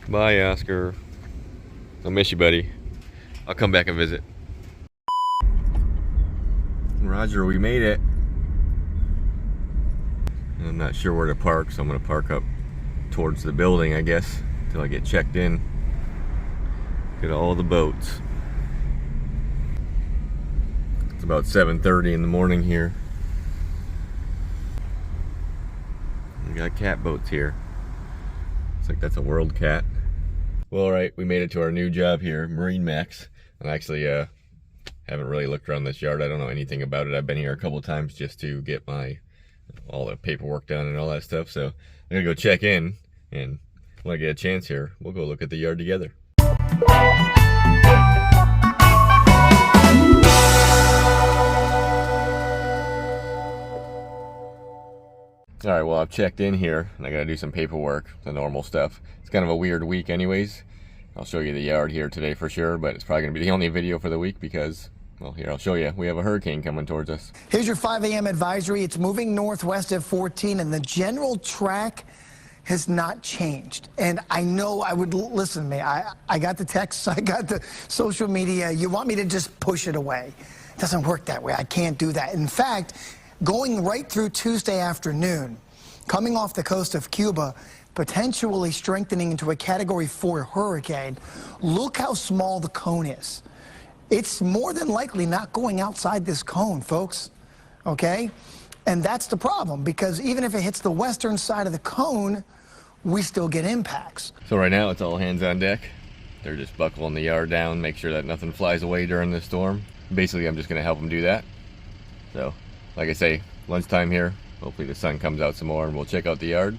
Bye, Oscar. I'll miss you, buddy. I'll come back and visit. Roger, we made it. I'm not sure where to park, so I'm gonna park up towards the building, I guess, until I get checked in. Look at all the boats. It's about 7:30 in the morning here. We got cat boats here. Looks like that's a world cat. Well, alright, we made it to our new job here, Marine Max. And actually, haven't really looked around this yard. I don't know anything about it. I've been here a couple times just to get all the paperwork done and all that stuff. So I'm gonna go check in, and when I get a chance here, we'll go look at the yard together. Alright, well, I've checked in here and I gotta do some paperwork, the normal stuff. It's kind of a weird week anyways. I'll show you the yard here today for sure, but it's probably gonna be the only video for the week because, well, here, I'll show you. We have a hurricane coming towards us. Here's your 5 a.m. advisory. It's moving northwest at 14, and the general track has not changed. And I know I would listen to me. I got the texts, I got the social media. You want me to just push it away. It doesn't work that way. I can't do that. In fact, going right through Tuesday afternoon, coming off the coast of Cuba, potentially strengthening into a Category 4 hurricane. Look how small the cone is. It's more than likely not going outside this cone, folks, okay? And that's the problem, because even if it hits the western side of the cone, we still get impacts. So right now it's all hands on deck. They're just buckling the yard down, make sure that nothing flies away during the storm. Basically, I'm just gonna help them do that. So, like I say, lunchtime here. Hopefully the sun comes out some more and we'll check out the yard.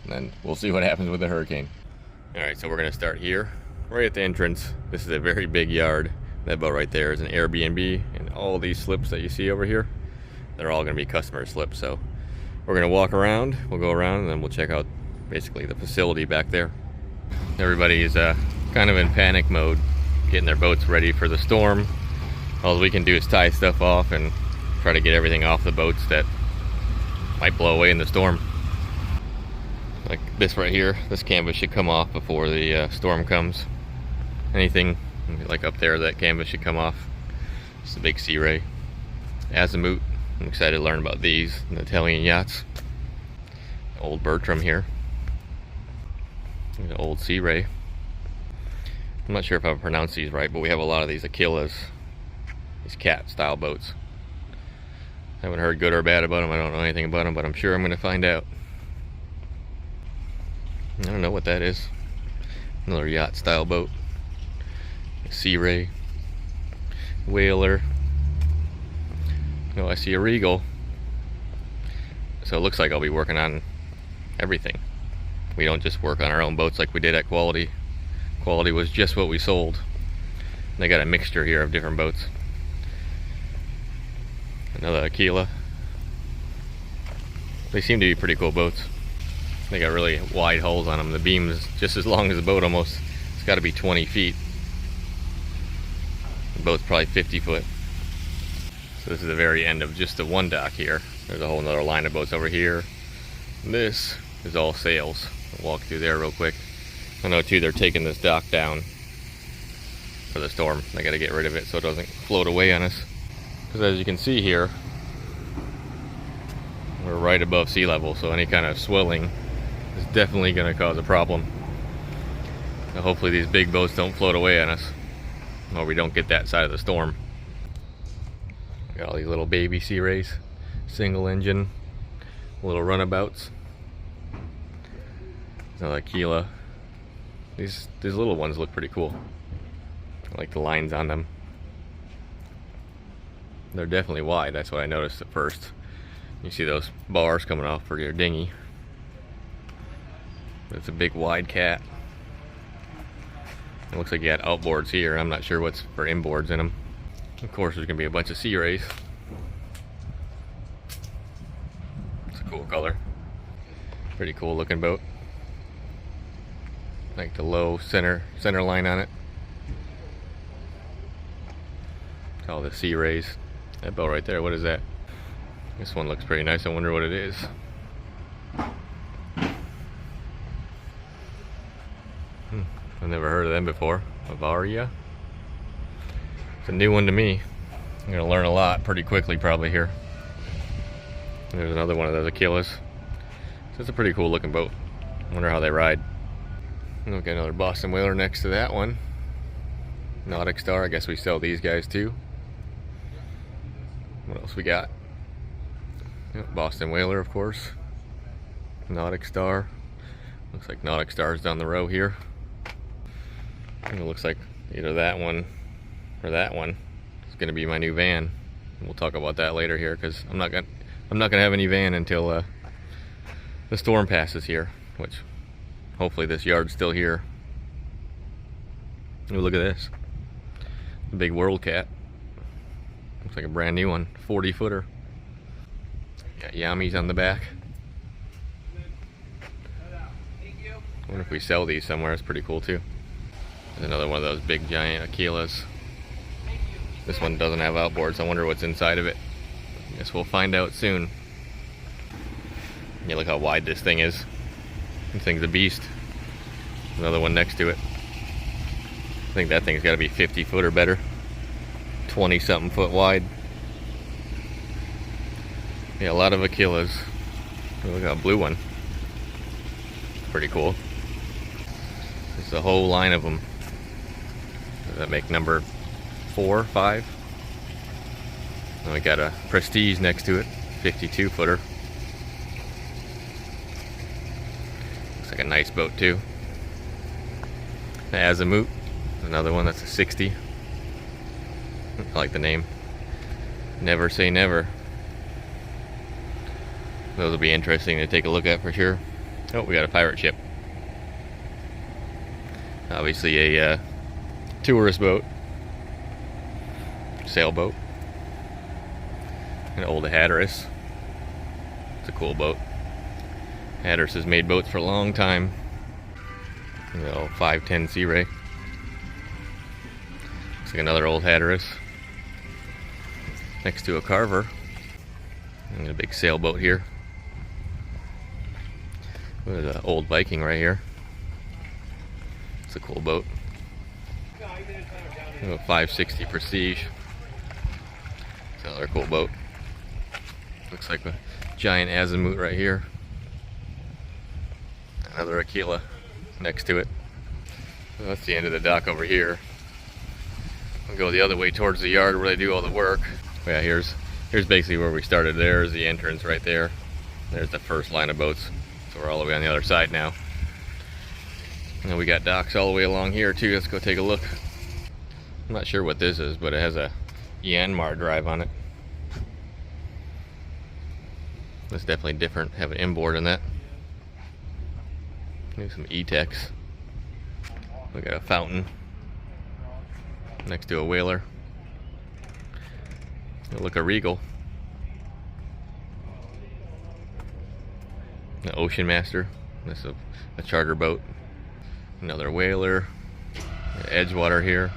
And then we'll see what happens with the hurricane. All right, so we're gonna start here, right at the entrance. This is a very big yard. That boat right there is an Airbnb, and all these slips that you see over here, they're all gonna be customer slips. So we're gonna walk around, we'll go around, and then we'll check out basically the facility back there. Everybody is kind of in panic mode, getting their boats ready for the storm. All we can do is tie stuff off and try to get everything off the boats that might blow away in the storm. Like this right here, this canvas should come off before the storm comes. Anything like up there, that canvas should come off. It's a big Sea Ray. Azimuth, I'm excited to learn about these, the Italian yachts. Old Bertram here. The old Sea Ray. I'm not sure if I pronounced these right, but we have a lot of these Aquillas, these cat style boats. I haven't heard good or bad about them. I don't know anything about them, but I'm sure I'm going to find out. I don't know what that is. Another yacht style boat. Sea Ray. Whaler. Oh, I see a Regal. So it looks like I'll be working on everything. We don't just work on our own boats like we did at Quality. Quality was just what we sold. They got a mixture here of different boats. Another Aquila. They seem to be pretty cool boats. They got really wide hulls on them. The beam is just as long as the boat almost. It's got to be 20 feet. The boat's probably 50 foot. So this is the very end of just the one dock here. There's a whole nother line of boats over here. And this is all sails. I'll walk through there real quick. I know too, they're taking this dock down for the storm. They got to get rid of it so it doesn't float away on us. Because as you can see here, we're right above sea level, so any kind of swelling is definitely going to cause a problem. So hopefully these big boats don't float away on us, or we don't get that side of the storm. Got all these little baby Sea Rays, single engine, little runabouts. Another Aquila. These little ones look pretty cool. I like the lines on them. They're definitely wide. That's what I noticed at first. You see those bars coming off for your dinghy. But it's a big wide cat. It looks like you got outboards here. I'm not sure what's for inboards in them. Of course, there's gonna be a bunch of Sea Rays. It's a cool color. Pretty cool looking boat. Like the low center line on it. All the Sea Rays. That boat right there, what is that? This one looks pretty nice. I wonder what it is. I've never heard of them before. Bavaria. It's a new one to me. I'm gonna learn a lot pretty quickly probably here. There's another one of those Aquilas. So it's a pretty cool looking boat. I wonder how they ride. We'll get another Boston whaler next to that one. Nautic Star, I guess we sell these guys too. What else we got? Yep, Boston whaler, of course. Nautic Star. Looks like Nautic Star is down the row here. And it looks like either that one or that one is going to be my new van. We'll talk about that later here because I'm not gonna have any van until the storm passes here, which hopefully this yard's still here. Ooh, look at this. The big World Cat. Looks like a brand new one. 40 footer. Got Yamis on the back. I wonder if we sell these somewhere. It's pretty cool too. There's another one of those big giant Aquilas. This one doesn't have outboards. I wonder what's inside of it. Guess we'll find out soon. Yeah, look how wide this thing is. This thing's a beast. Another one next to it. I think that thing's got to be 50 foot or better. 20 something foot wide. Yeah, a lot of Aquilas. Oh, look at that blue one. Pretty cool. It's a whole line of them. Does that make number 4, 5? And we got a Prestige next to it. 52 footer. Looks like a nice boat too. The Azimut. Another one that's a 60. I like the name. Never say never. Those will be interesting to take a look at for sure. Oh, we got a pirate ship. Obviously a tourist boat. Sailboat. An old Hatteras. It's a cool boat. Hatteras has made boats for a long time. You know, 510 Sea Ray. Looks like another old Hatteras. Next to a Carver. And a big sailboat here. There's an old Viking right here. It's a cool boat. A 560 Prestige. It's another cool boat. Looks like a giant Azimut right here. Another Aquila next to it. So that's the end of the dock over here. We'll go the other way towards the yard where they do all the work. Yeah, here's basically where we started. There's the entrance right there. There's the first line of boats. So we're all the way on the other side now. And we got docks all the way along here too. Let's go take a look. I'm not sure what this is, but it has a Yanmar drive on it. That's definitely different. Have an inboard in that. Maybe some E-Tex. We got a fountain next to a whaler. Look, a Regal. An Ocean Master. This is a charter boat. Another whaler. Edgewater here.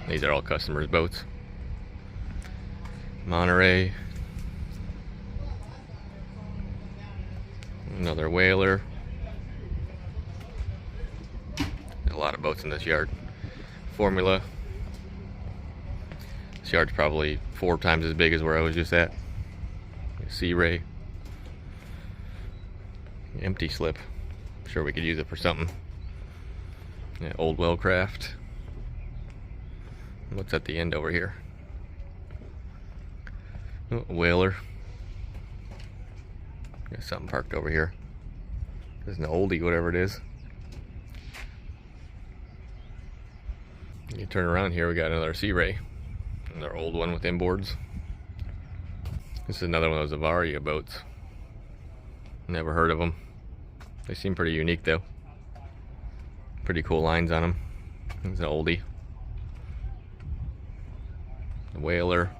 These are all customers' boats. Monterey. Another whaler. There's a lot of boats in this yard. Formula. This yard's probably 4 times as big as where I was just at. Sea Ray. Empty slip. I'm sure we could use it for something. Yeah, old Wellcraft. What's at the end over here? Oh, a whaler. Got something parked over here. There's an oldie, whatever it is. You turn around here, we got another Sea Ray. Another old one with inboards. This is another one of those Bavaria boats. Never heard of them. They seem pretty unique though. Pretty cool lines on them. It's an oldie. A whaler.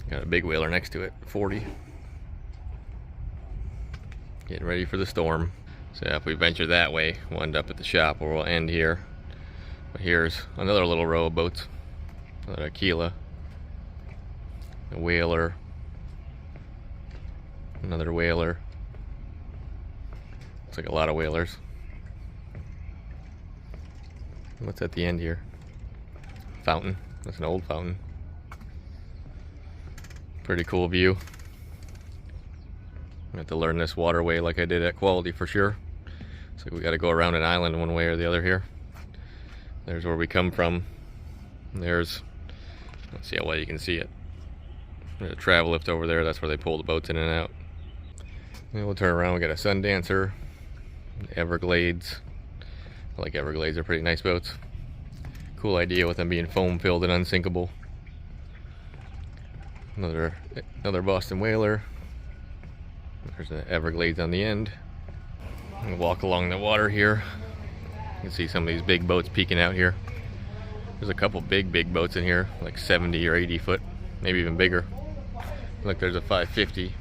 Got a big whaler next to it, 40. Getting ready for the storm. So if we venture that way, we'll end up at the shop or we'll end here. But here's another little row of boats. Another Aquila. A whaler. Another whaler. Looks like a lot of whalers. What's at the end here? Fountain. That's an old fountain. Pretty cool view. I have to learn this waterway like I did at Quality for sure. So we got to go around an island one way or the other here. There's where we come from. There's, let's see how well you can see it. There's a travel lift over there. That's where they pull the boats in and out. Then we'll turn around. We got a Sun Dancer, Everglades. I like Everglades. They're pretty nice boats. Cool idea with them being foam filled and unsinkable. Another Boston whaler. There's the Everglades on the end. I'm gonna walk along the water here. You can see some of these big boats peeking out here. There's a couple big boats in here, like 70 or 80 foot, maybe even bigger. Look, there's a 550.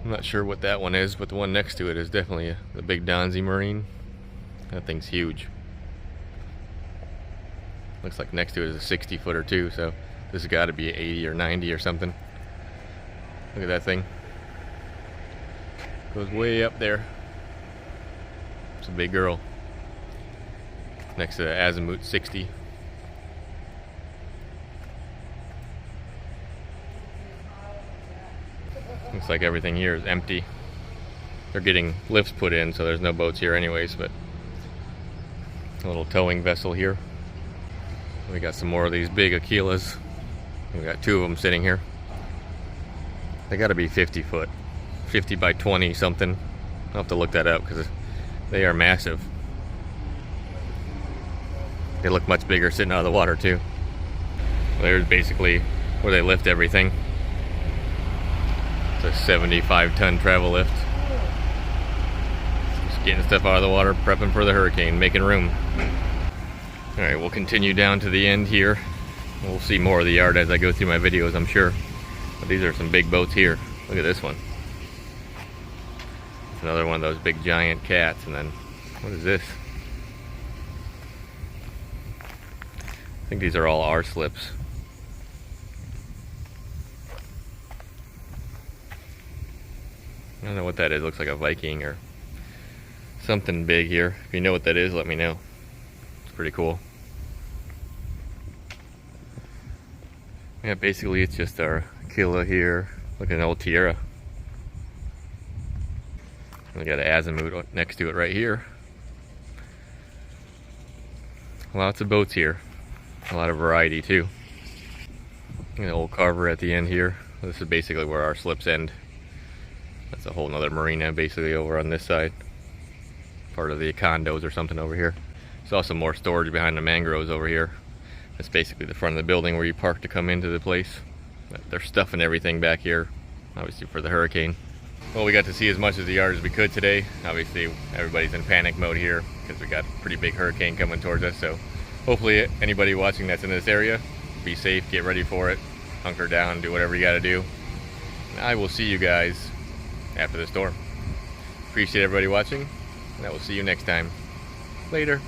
I'm not sure what that one is, but the one next to it is definitely the big Donzi Marine. That thing's huge. Looks like next to it is a 60 footer too, so this has got to be 80 or 90 or something. Look at that thing. Goes way up there. It's a big girl. Next to the Azimuth 60. Looks like everything here is empty. They're getting lifts put in, so there's no boats here anyways, but a little towing vessel here. We got some more of these big Aquilas. We got two of them sitting here. They got to be 50 foot, 50 by 20 something. I'll have to look that up because they are massive. They look much bigger sitting out of the water too. There's basically where they lift everything. It's a 75-ton travel lift. Just getting stuff out of the water, prepping for the hurricane, making room. All right, we'll continue down to the end here. We'll see more of the yard as I go through my videos, I'm sure. But these are some big boats here. Look at this one. It's another one of those big giant cats. And then, what is this? I think these are all R slips. I don't know what that is. It looks like a Viking or something big here. If you know what that is, let me know. It's pretty cool. Yeah, basically it's just our Aquila here. Look at an old Tierra. We got an Azimuth next to it right here. Lots of boats here. A lot of variety too. An old Carver at the end here. This is basically where our slips end. That's a whole nother marina basically over on this side. Part of the condos or something over here. Saw some more storage behind the mangroves over here. That's basically the front of the building where you park to come into the place. But they're stuffing everything back here, obviously for the hurricane. Well, we got to see as much of the yard as we could today. Obviously, everybody's in panic mode here because we got a pretty big hurricane coming towards us. So hopefully anybody watching that's in this area, be safe, get ready for it, hunker down, do whatever you got to do. And I will see you guys after the storm. Appreciate everybody watching, and I will see you next time. Later.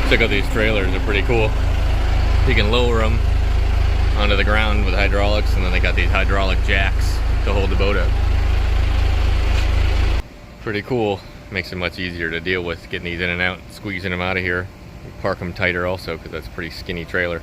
Check out these trailers, they're pretty cool. You can lower them onto the ground with hydraulics, and then they got these hydraulic jacks to hold the boat up. Pretty cool. Makes it much easier to deal with getting these in and out, squeezing them out of here. Park them tighter also because that's a pretty skinny trailer.